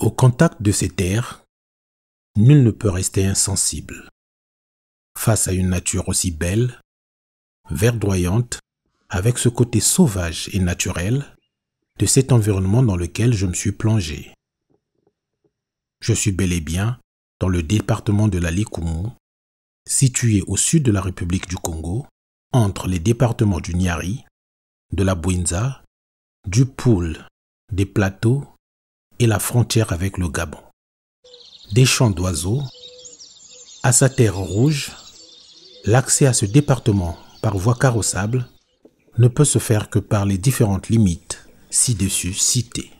Au contact de ces terres, nul ne peut rester insensible. Face à une nature aussi belle, verdoyante, avec ce côté sauvage et naturel de cet environnement dans lequel je me suis plongé. Je suis bel et bien dans le département de la Likoumou, situé au sud de la République du Congo, entre les départements du Niari, de la Bouinza, du Poul, des Plateaux et la frontière avec le Gabon. Des champs d'oiseaux, à sa terre rouge, l'accès à ce département par voie carrossable ne peut se faire que par les différentes limites ci-dessus citées.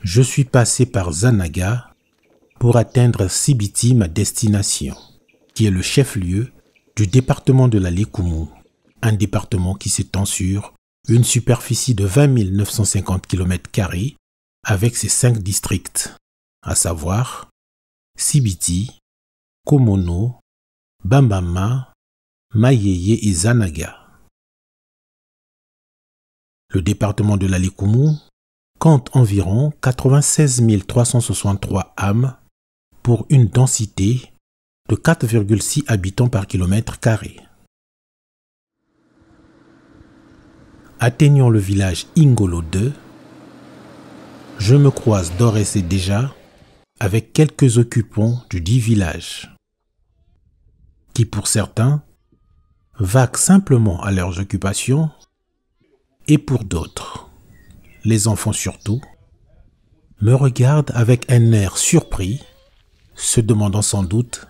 Je suis passé par Zanaga pour atteindre Sibiti, ma destination, qui est le chef-lieu du département de la Likoumou, un département qui s'étend sur une superficie de 20 950 km² avec ses 5 districts, à savoir Sibiti, Komono, Bambama, Mayeye et Zanaga. Le département de la Likoumou compte environ 96 363 âmes pour une densité de 4,6 habitants par kilomètre carré. Atteignant le village Ingolo 2, je me croise d'ores et déjà avec quelques occupants du dit village, qui pour certains vaquent simplement à leurs occupations et pour d'autres, les enfants surtout, me regardent avec un air surpris, se demandant sans doute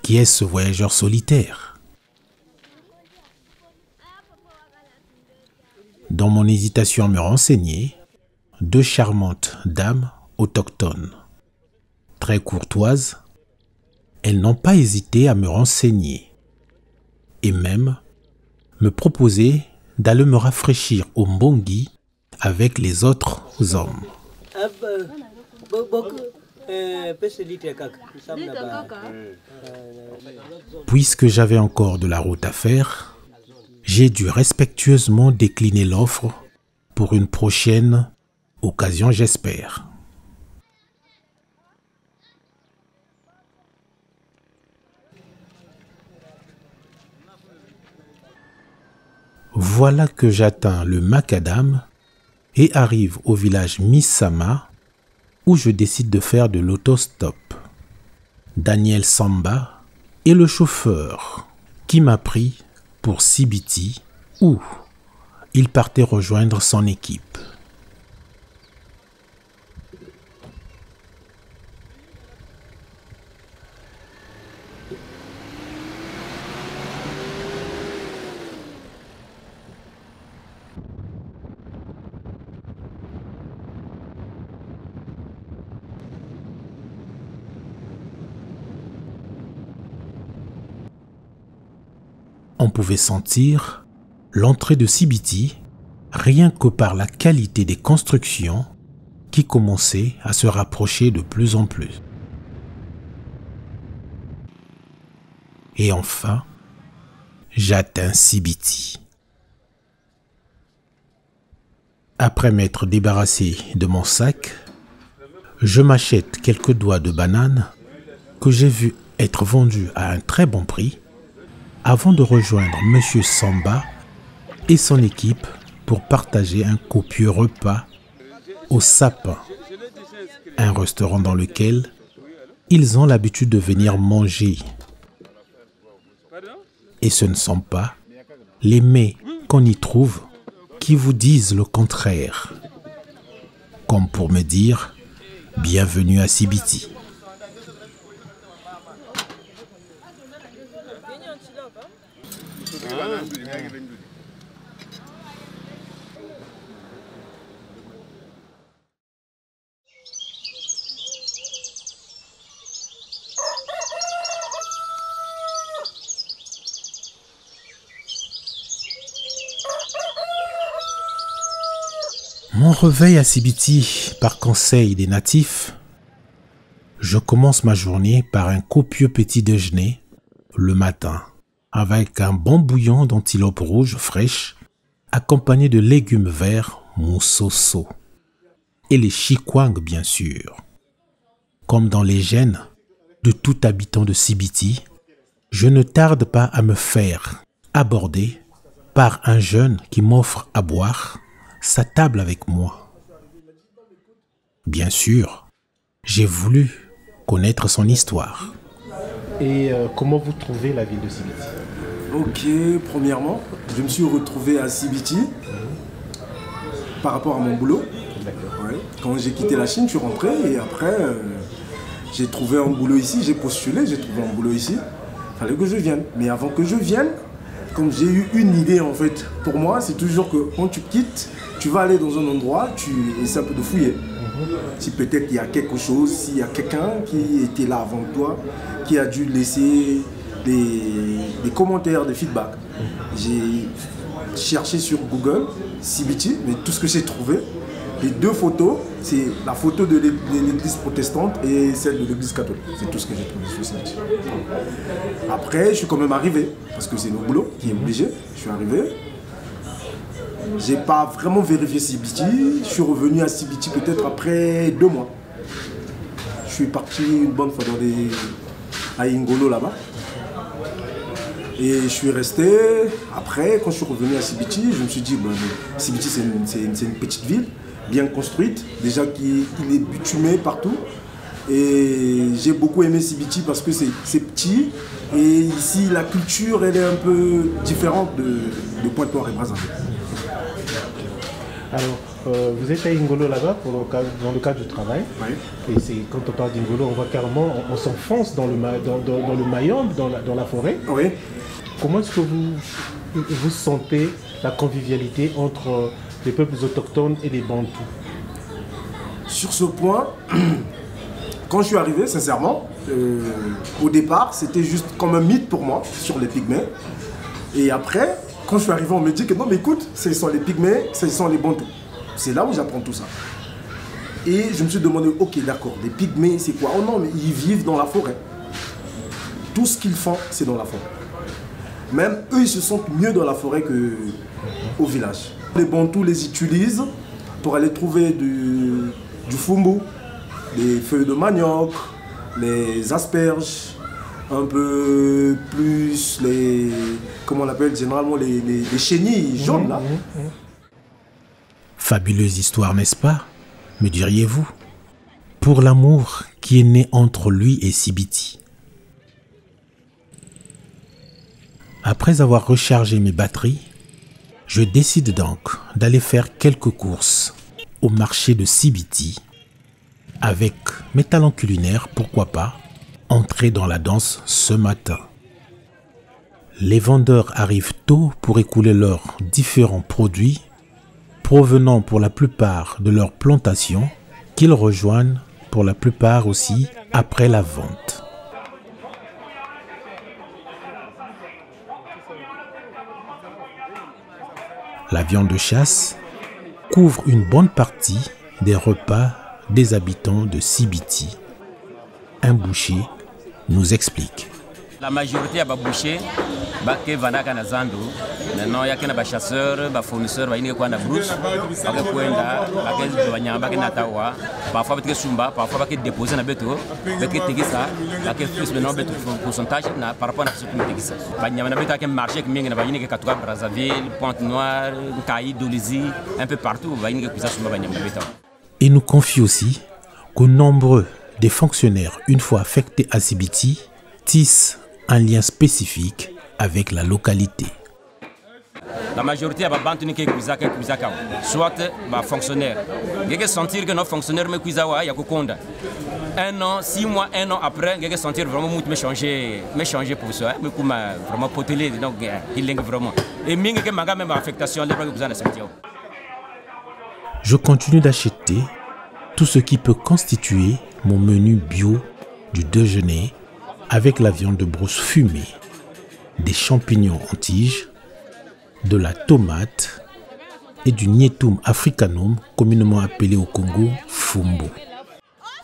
qui est ce voyageur solitaire. Dans mon hésitation à me renseigner, 2 charmantes dames autochtones, très courtoises, elles n'ont pas hésité à me renseigner et même me proposer d'aller me rafraîchir au Mbongi avec les autres hommes. Puisque j'avais encore de la route à faire, j'ai dû respectueusement décliner l'offre pour une prochaine occasion, j'espère. Voilà que j'atteins le Macadam et arrive au village Misama où je décide de faire de l'autostop. Daniel Samba est le chauffeur qui m'a pris pour Sibiti où il partait rejoindre son équipe. On pouvait sentir l'entrée de Sibiti rien que par la qualité des constructions qui commençaient à se rapprocher de plus en plus. Et enfin, j'atteins Sibiti. Après m'être débarrassé de mon sac, je m'achète quelques doigts de banane que j'ai vu être vendus à un très bon prix avant de rejoindre Monsieur Samba et son équipe pour partager un copieux repas au Sapin, un restaurant dans lequel ils ont l'habitude de venir manger. Et ce ne sont pas les mets qu'on y trouve qui vous disent le contraire, comme pour me dire « Bienvenue à Sibiti ». Mon réveil à Sibiti par conseil des natifs, je commence ma journée par un copieux petit déjeuner le matin, avec un bon bouillon d'antilope rouge fraîche, accompagné de légumes verts moussoso et les Chikwang bien sûr. Comme dans les gènes de tout habitant de Sibiti, je ne tarde pas à me faire aborder par un jeune qui m'offre à boire sa table avec moi. Bien sûr, j'ai voulu connaître son histoire. Et comment vous trouvez la ville de Sibiti? Ok, premièrement, je me suis retrouvé à Sibiti par rapport à mon boulot. Ouais. Quand j'ai quitté la Chine, je suis rentré et après, j'ai trouvé un boulot ici, j'ai postulé, j'ai trouvé un boulot ici. Il fallait que je vienne. Mais avant que je vienne, comme j'ai eu une idée en fait, pour moi, c'est toujours que quand tu quittes, tu vas aller dans un endroit, tu essaies un peu de fouiller. Si peut-être il y a quelque chose, s'il y a quelqu'un qui était là avant toi, qui a dû laisser des commentaires, des feedbacks. J'ai cherché sur Google, Sibiti, mais tout ce que j'ai trouvé, les deux photos, c'est la photo de l'église protestante et celle de l'église catholique. C'est tout ce que j'ai trouvé sur Sibiti. Après, je suis quand même arrivé, parce que c'est le boulot qui est obligé. Je suis arrivé. J'ai pas vraiment vérifié Sibiti. Je suis revenu à Sibiti peut-être après 2 mois. Je suis parti une bonne fois à Ingolo là-bas. Et je suis resté. Après, quand je suis revenu à Sibiti, je me suis dit, Sibiti c'est une petite ville, bien construite, déjà qu'il est bitumé partout. Et j'ai beaucoup aimé Sibiti parce que c'est petit. Et ici, la culture, elle est un peu différente de Pointe-Noire et Brazzaville. Alors, vous êtes à Ingolo là-bas dans le cadre du travail. Oui. Et quand on parle d'Ingolo, on voit carrément, on s'enfonce dans le Mayombe, dans la forêt. Oui. Comment est-ce que vous sentez la convivialité entre les peuples autochtones et les Bantous? Sur ce point, quand je suis arrivé, sincèrement, au départ, c'était juste comme un mythe pour moi sur les Pygmées. Et après, quand je suis arrivé, on me dit que non, mais écoute, ce sont les Pygmées, ce sont les Bantous. C'est là où j'apprends tout ça. Et je me suis demandé, ok, d'accord, les Pygmées, c'est quoi? Oh non, mais ils vivent dans la forêt. Tout ce qu'ils font, c'est dans la forêt. Même eux, ils se sentent mieux dans la forêt qu'au village. Les Bantous les utilisent pour aller trouver du fumbu, des feuilles de manioc, les asperges, un peu plus comment on appelle généralement les chenilles jaunes là. Fabuleuse histoire, n'est-ce pas? Me diriez-vous? Pour l'amour qui est né entre lui et Sibiti. Après avoir rechargé mes batteries, je décide donc d'aller faire quelques courses au marché de Sibiti. Avec mes talents culinaires, pourquoi pas, entrer dans la danse ce matin. Les vendeurs arrivent tôt pour écouler leurs différents produits, provenant pour la plupart de leurs plantations, qu'ils rejoignent pour la plupart aussi après la vente. La viande de chasse couvre une bonne partie des repas des habitants de Sibiti. Un boucher nous explique. La majorité des bouchers, qui vendent à Zando, maintenant il y a des chasseurs, des fournisseurs, des brousse, parfois des sumba, parfois des déposés dans beto, des tigisa, des plus maintenant beto pourcentage par rapport à ce que nous tigisa. Il y a un marché qui est venu à Katoua, Brazzaville, Pointe-Noire, Caï, Dolizy, un peu partout, Il nous confie aussi que nombreux des fonctionnaires, une fois affectés à Sibiti, tissent un lien spécifique avec la localité. La majorité des banques qui soit des fonctionnaires. Vous pouvez sentir que nos fonctionnaires me cuisent à Yakukonda. 1 an, 6 mois, 1 an après, vous pouvez sentir vraiment me changer pour ça. Mais vraiment potelé, donc il est vraiment. Et mingi que maga même affectation, les vous en sentez. Je continue d'acheter tout ce qui peut constituer mon menu bio du déjeuner avec la viande de brousse fumée, des champignons en tige, de la tomate et du Nietum africanum, communément appelé au Congo fumbu,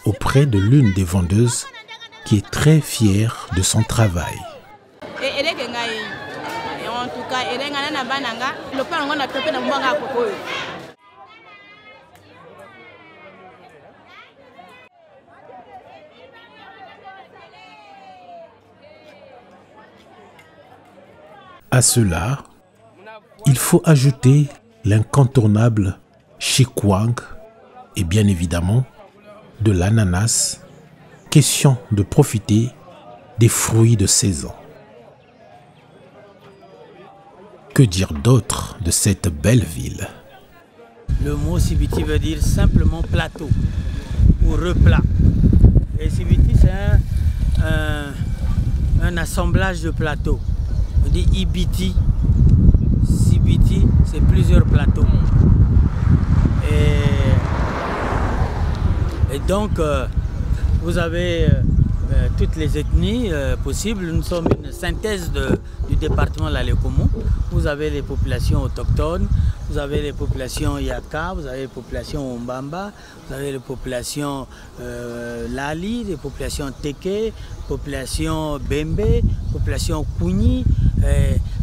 auprès de l'une des vendeuses qui est très fière de son travail. À cela, il faut ajouter l'incontournable chikwang et bien évidemment de l'ananas, question de profiter des fruits de saison. Que dire d'autre de cette belle ville? Le mot Sibiti veut dire simplement plateau ou replat. Et Sibiti, c'est un assemblage de plateaux. On dit Ibiti, Sibiti, c'est plusieurs plateaux. Et donc, vous avez toutes les ethnies possibles. Nous sommes une synthèse du département de la Lécomo. Vous avez les populations autochtones, vous avez les populations Yaka, vous avez les populations Ombamba, vous avez les populations Lali, les populations Teke, populations Bembe, populations Kouni.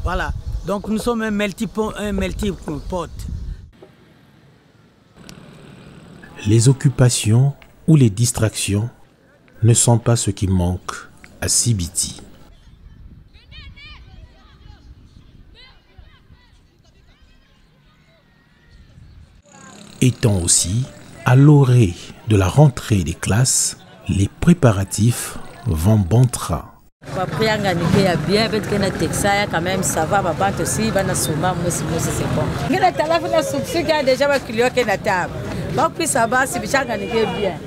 Voilà. Donc nous sommes un melting pot. Les occupations ou les distractions ne sont pas ce qui manque à Sibiti. Étant aussi à l'orée de la rentrée des classes, les préparatifs vont bon train. Quand même, ça va, aussi, c'est bon. Bien.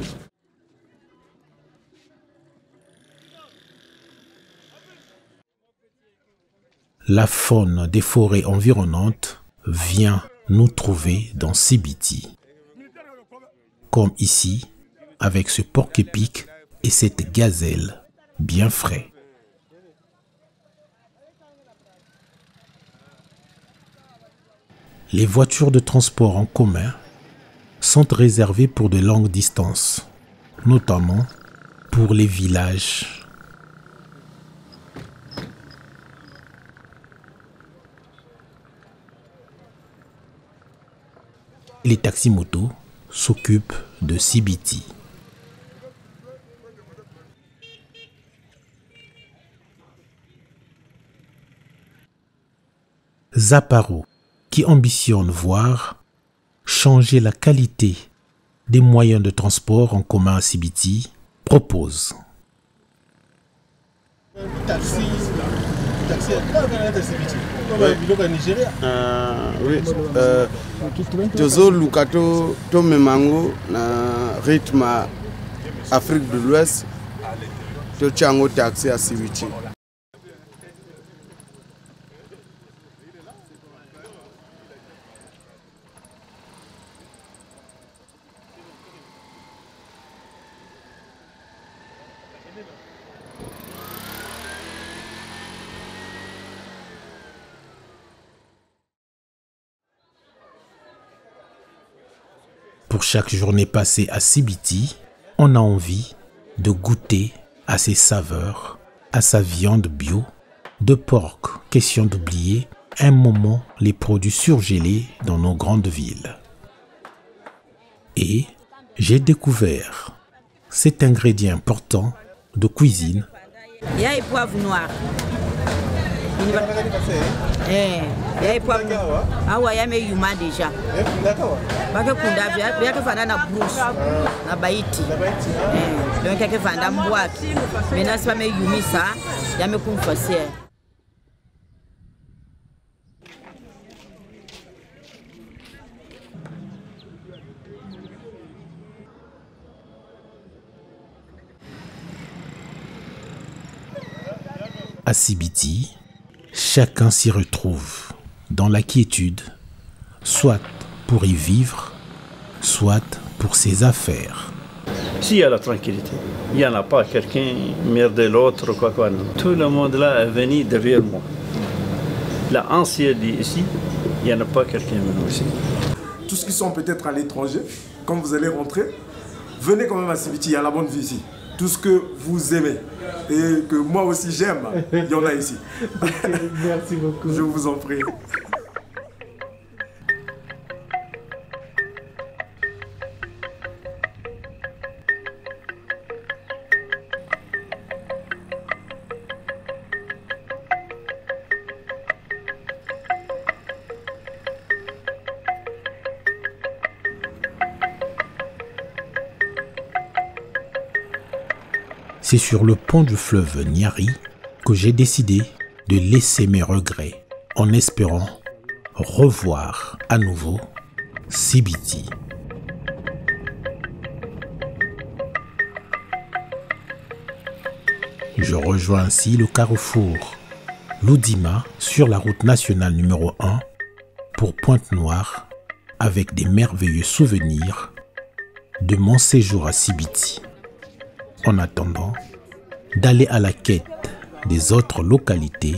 La faune des forêts environnantes vient nous trouver dans Sibiti. Comme ici, avec ce porc-épic et cette gazelle bien frais. Les voitures de transport en commun sont réservées pour de longues distances, notamment pour les villages. Les taxis-motos s'occupent de Sibiti. Zaparo, qui ambitionne voir changer la qualité des moyens de transport en commun à Sibiti, propose. Jozo Lukato Tome Mango na rythme Afrique de l'Ouest, to chango taxi à Sibiti. Pour chaque journée passée à Sibiti, on a envie de goûter à ses saveurs, à sa viande bio, de porc, question d'oublier un moment les produits surgelés dans nos grandes villes. Et j'ai découvert cet ingrédient important de cuisine. Il y a les poivres noirs. Il y a les poivres noirs. Ah ouais, il y a mes humains déjà. Parce que Kunda, il y a que faire na brousse, na baïti. Donc il y a que faire na boîte. Maintenant c'est pas mes humains ça, il y a mes confessiers. À Sibiti, chacun s'y retrouve dans la quiétude, soit pour y vivre, soit pour ses affaires. S'il y a la tranquillité, il n'y en a pas quelqu'un merder l'autre, quoi. Non. Tout le monde là est venu derrière moi. La ancienne ici, il n'y en a pas quelqu'un venu ici. Tous ceux qui sont peut-être à l'étranger, quand vous allez rentrer, venez quand même à Sibiti, il y a la bonne vie ici. Tout ce que vous aimez et que moi aussi j'aime, il y en a ici. Merci beaucoup. Je vous en prie. C'est sur le pont du fleuve Nyari que j'ai décidé de laisser mes regrets en espérant revoir à nouveau Sibiti. Je rejoins ainsi le carrefour Loudima sur la route nationale numéro 1 pour Pointe-Noire avec des merveilleux souvenirs de mon séjour à Sibiti. En attendant d'aller à la quête des autres localités